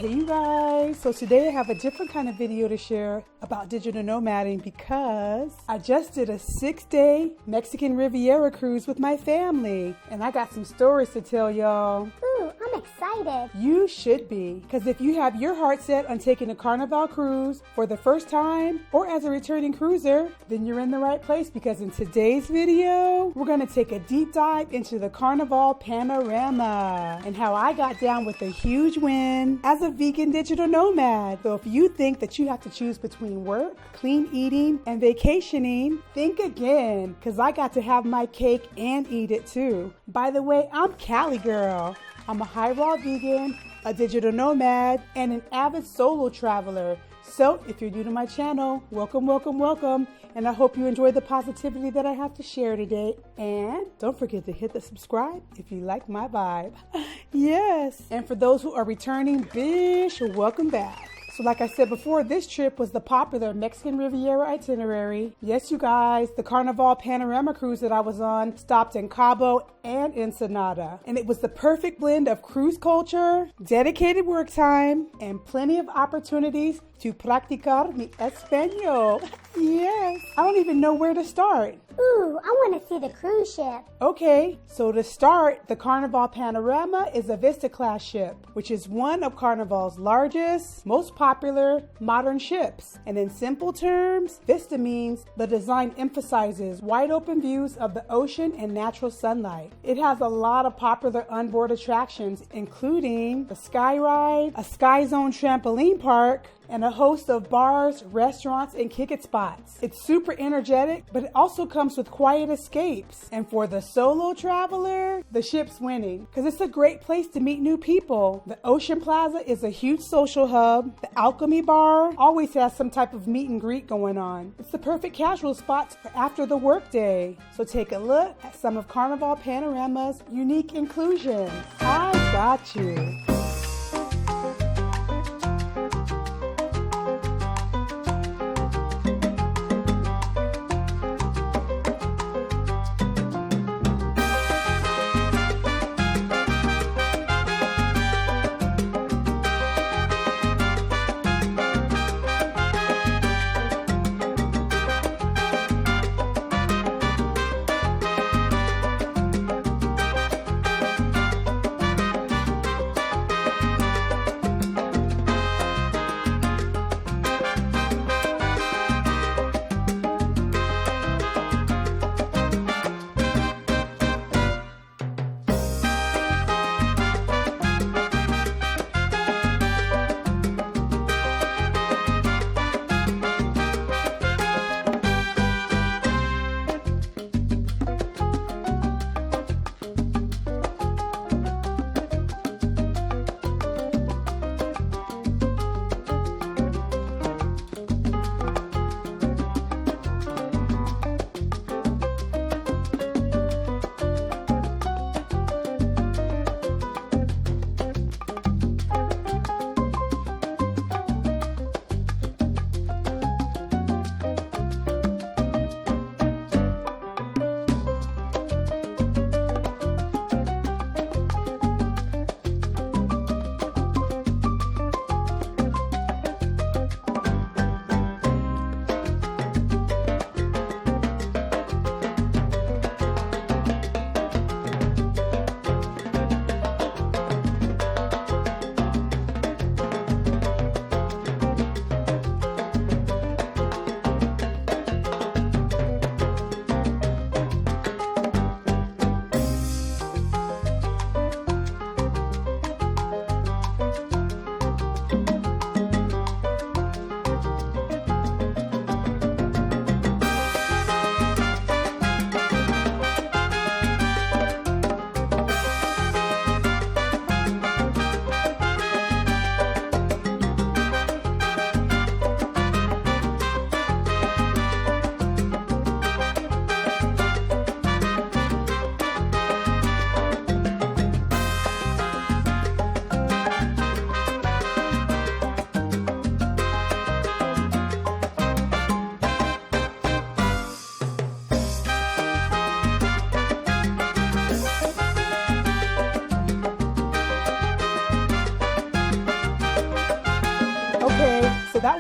Hey you guys, so today I have a different kind of video to share about digital nomading because I just did a 6-day Mexican Riviera cruise with my family and I got some stories to tell y'all. Ooh, I'm excited. You should be, because if you have your heart set on taking a Carnival cruise for the first time or as a returning cruiser, then you're in the right place because in today's video, we're going to take a deep dive into the Carnival Panorama and how I got down with a huge win as a vegan digital nomad. So if you think that you have to choose between work, clean eating, and vacationing, think again, because I got to have my cake and eat it too. By the way, I'm Cali Girl. I'm a high raw vegan, a digital nomad, and an avid solo traveler. So if you're new to my channel, welcome, welcome, welcome. And I hope you enjoy the positivity that I have to share today. And don't forget to hit the subscribe if you like my vibe. Yes. And for those who are returning, bish, welcome back. So like I said before, this trip was the popular Mexican Riviera itinerary. Yes, you guys, the Carnival Panorama cruise that I was on stopped in Cabo and Ensenada. And it was the perfect blend of cruise culture, dedicated work time, and plenty of opportunities to practicar mi español. Yes, I don't even know where to start. Ooh, I want to see the cruise ship. Okay, so to start, the Carnival Panorama is a Vista class ship, which is one of Carnival's largest, most popular modern ships. And in simple terms, Vista means the design emphasizes wide open views of the ocean and natural sunlight. It has a lot of popular onboard attractions, including the Sky Ride, a Sky Zone trampoline park, and a host of bars, restaurants, and kick-it spots. It's super energetic, but it also comes with quiet escapes. And for the solo traveler, the ship's winning because it's a great place to meet new people. The Ocean Plaza is a huge social hub. The Alchemy Bar always has some type of meet and greet going on. It's the perfect casual spot for after the workday. So take a look at some of Carnival Panorama's unique inclusions. I got you.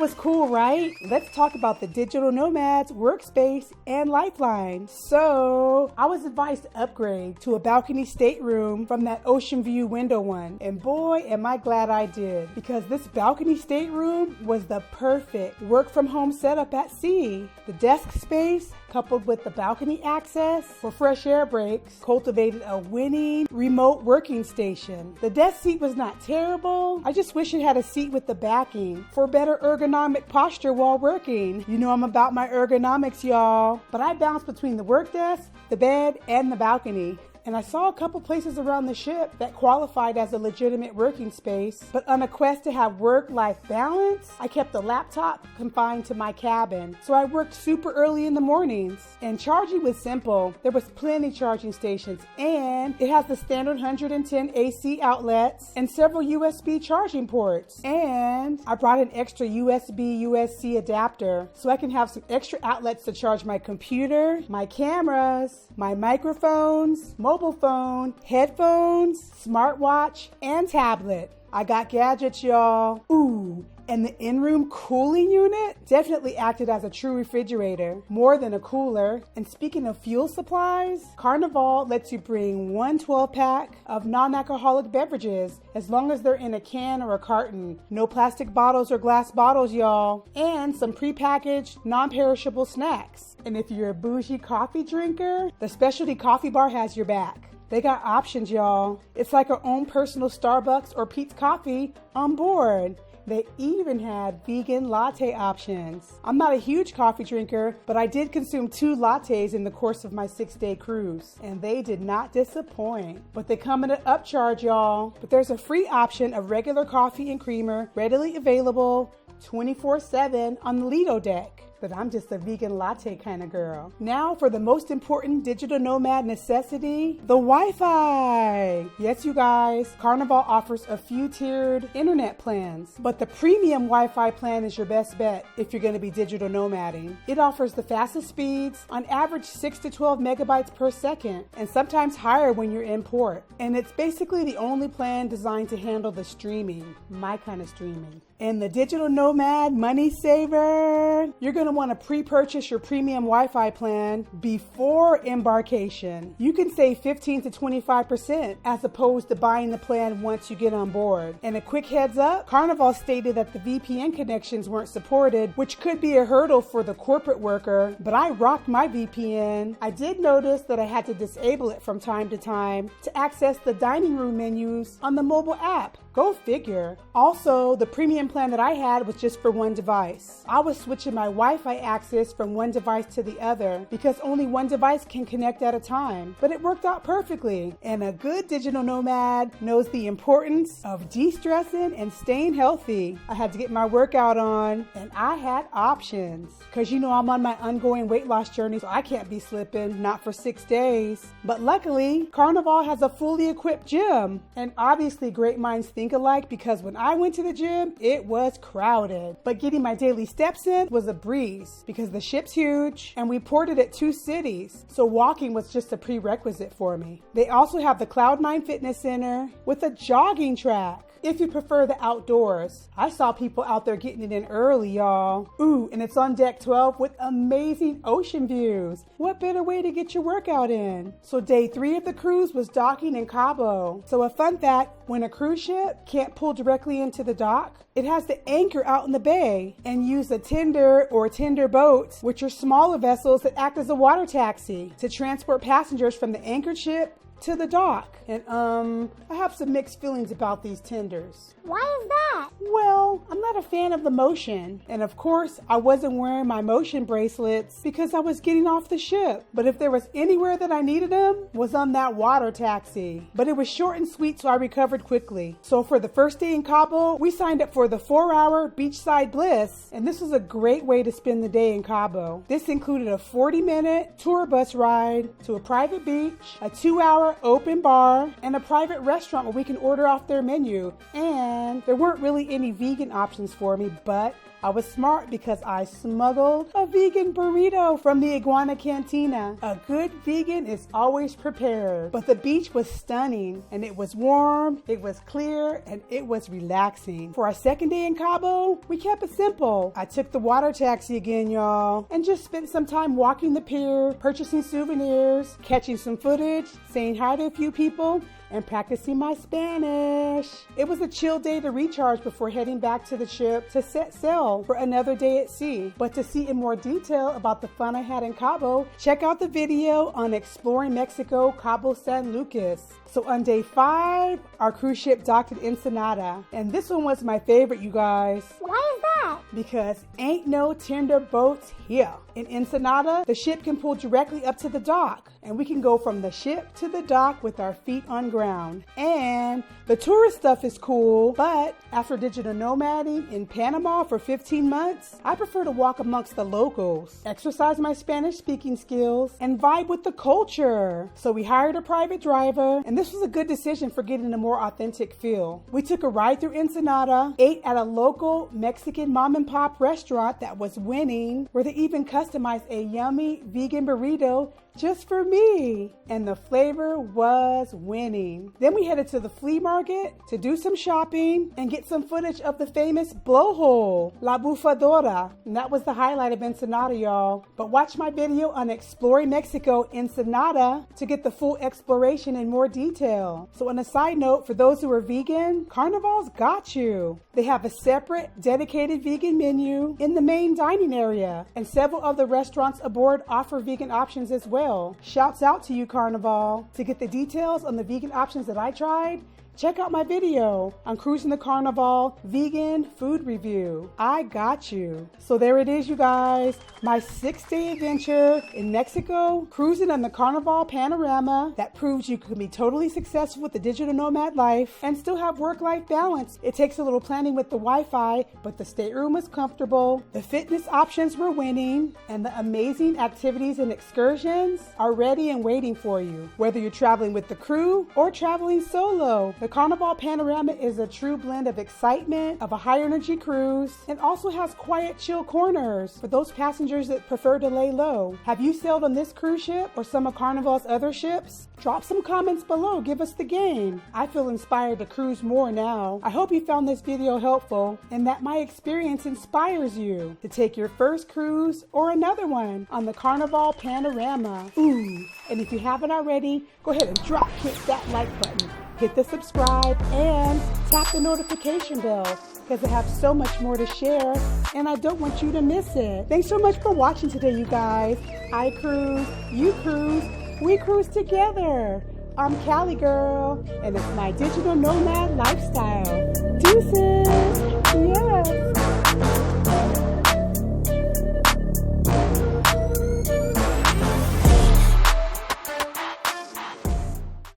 was cool, right? Let's talk about the Digital Nomad's workspace and lifeline. So I was advised to upgrade to a balcony stateroom from that ocean view window one. And boy, am I glad I did, because this balcony stateroom was the perfect work from home setup at sea. The desk space, coupled with the balcony access for fresh air breaks, cultivated a winning remote working station. The desk seat was not terrible. I just wish it had a seat with the backing for better ergonomic posture while working. You know I'm about my ergonomics, y'all. But I bounced between the work desk, the bed, and the balcony. And I saw a couple places around the ship that qualified as a legitimate working space, but on a quest to have work-life balance, I kept the laptop confined to my cabin. So I worked super early in the mornings, and charging was simple. There was plenty charging stations, and it has the standard 110 AC outlets and several USB charging ports. And I brought an extra USB-USB-C adapter so I can have some extra outlets to charge my computer, my cameras, my microphones, mobile phone, headphones, smartwatch, and tablet. I got gadgets, y'all. Ooh, and the in-room cooling unit definitely acted as a true refrigerator, more than a cooler. And speaking of fuel supplies, Carnival lets you bring one 12-pack of non-alcoholic beverages as long as they're in a can or a carton. No plastic bottles or glass bottles, y'all. And some prepackaged, non-perishable snacks. And if you're a bougie coffee drinker, the specialty coffee bar has your back. They got options, y'all. It's like our own personal Starbucks or Peet's Coffee on board. They even had vegan latte options. I'm not a huge coffee drinker, but I did consume 2 lattes in the course of my 6-day cruise, and they did not disappoint. But they come at an upcharge, y'all. But there's a free option of regular coffee and creamer readily available 24/7 on the Lido deck. But I'm just a vegan latte kind of girl. Now for the most important digital nomad necessity, the Wi-Fi. Yes, you guys, Carnival offers a few tiered internet plans, but the premium Wi-Fi plan is your best bet if you're going to be digital nomading. It offers the fastest speeds, on average 6 to 12 megabytes per second, and sometimes higher when you're in port. And it's basically the only plan designed to handle the streaming, my kind of streaming. And the Digital Nomad Money Saver, you're going to want to pre-purchase your premium Wi-Fi plan before embarkation. You can save 15 to 25% as opposed to buying the plan once you get on board. And a quick heads up, Carnival stated that the VPN connections weren't supported, which could be a hurdle for the corporate worker, but I rocked my VPN. I did notice that I had to disable it from time to time to access the dining room menus on the mobile app. Go figure. Also, the premium plan that I had was just for one device. I was switching my Wi-Fi access from one device to the other because only one device can connect at a time. But it worked out perfectly. And a good digital nomad knows the importance of de-stressing and staying healthy. I had to get my workout on, and I had options. Because you know I'm on my ongoing weight loss journey, so I can't be slipping, not for 6 days. But luckily, Carnival has a fully equipped gym. And obviously great minds think alike, because when I went to the gym, it was crowded. But getting my daily steps in was a breeze because the ship's huge and we ported at 2 cities. So walking was just a prerequisite for me. They also have the Cloud9 Fitness Center with a jogging track. If you prefer the outdoors, I saw people out there getting it in early, y'all. Ooh, and it's on deck 12 with amazing ocean views. What better way to get your workout in? So day 3 of the cruise was docking in Cabo. So a fun fact, when a cruise ship can't pull directly into the dock, it has to anchor out in the bay and use a tender or tender boats, which are smaller vessels that act as a water taxi to transport passengers from the anchored ship to the dock. And I have some mixed feelings about these tenders. Why is that? Well, I'm not a fan of the motion. And of course, I wasn't wearing my motion bracelets because I was getting off the ship. But if there was anywhere that I needed them, was on that water taxi. But it was short and sweet, so I recovered quickly. So for the first day in Cabo, we signed up for the 4-hour beachside bliss. And this was a great way to spend the day in Cabo. This included a 40-minute tour bus ride to a private beach, a 2-hour bar, open bar, and a private restaurant where we can order off their menu. And there weren't really any vegan options for me, but I was smart because I smuggled a vegan burrito from the Iguana Cantina. A good vegan is always prepared. But the beach was stunning, and it was warm, it was clear, and it was relaxing. For our second day in Cabo, we kept it simple. I took the water taxi again, y'all, and just spent some time walking the pier, purchasing souvenirs, catching some footage, saying hi to a few people, and practicing my Spanish. It was a chill day to recharge before heading back to the ship to set sail for another day at sea. But to see in more detail about the fun I had in Cabo, check out the video on exploring Mexico, Cabo San Lucas. So on day 5, our cruise ship docked at Ensenada. And this one was my favorite, you guys. Why is that? Because ain't no tender boats here. In Ensenada, the ship can pull directly up to the dock, and we can go from the ship to the dock with our feet on ground. And the tourist stuff is cool, but after digital nomading in Panama for 15 months, I prefer to walk amongst the locals, exercise my Spanish speaking skills, and vibe with the culture. So we hired a private driver, and this was a good decision for getting a more authentic feel. We took a ride through Ensenada, ate at a local Mexican mom and pop restaurant that was winning, where they even customized a yummy vegan burrito just for me, and the flavor was winning. Then we headed to the flea market to do some shopping and get some footage of the famous blowhole, La Bufadora, and that was the highlight of Ensenada, y'all. But watch my video on exploring Mexico, Ensenada, to get the full exploration in more detail. So on a side note, for those who are vegan, Carnival's got you. They have a separate, dedicated vegan menu in the main dining area, and several of the restaurants aboard offer vegan options as well. Shouts out to you, Carnival. To get the details on the vegan options that I tried, check out my video on Cruising the Carnival Vegan Food Review. I got you. So there it is, you guys. My 6-day adventure in Mexico, cruising on the Carnival Panorama that proves you can be totally successful with the digital nomad life and still have work-life balance. It takes a little planning with the Wi-Fi, but the stateroom was comfortable, the fitness options were winning, and the amazing activities and excursions are ready and waiting for you. Whether you're traveling with the crew or traveling solo, the Carnival Panorama is a true blend of excitement, of a high-energy cruise, and also has quiet, chill corners for those passengers that prefer to lay low. Have you sailed on this cruise ship or some of Carnival's other ships? Drop some comments below. Give us the game. I feel inspired to cruise more now. I hope you found this video helpful and that my experience inspires you to take your first cruise or another one on the Carnival Panorama. Ooh, and if you haven't already, go ahead and hit that like button. Hit the subscribe and tap the notification bell because I have so much more to share and I don't want you to miss it. Thanks so much for watching today, you guys. I cruise, you cruise, we cruise together. I'm Cali Girl and it's my digital nomad lifestyle. Deuces.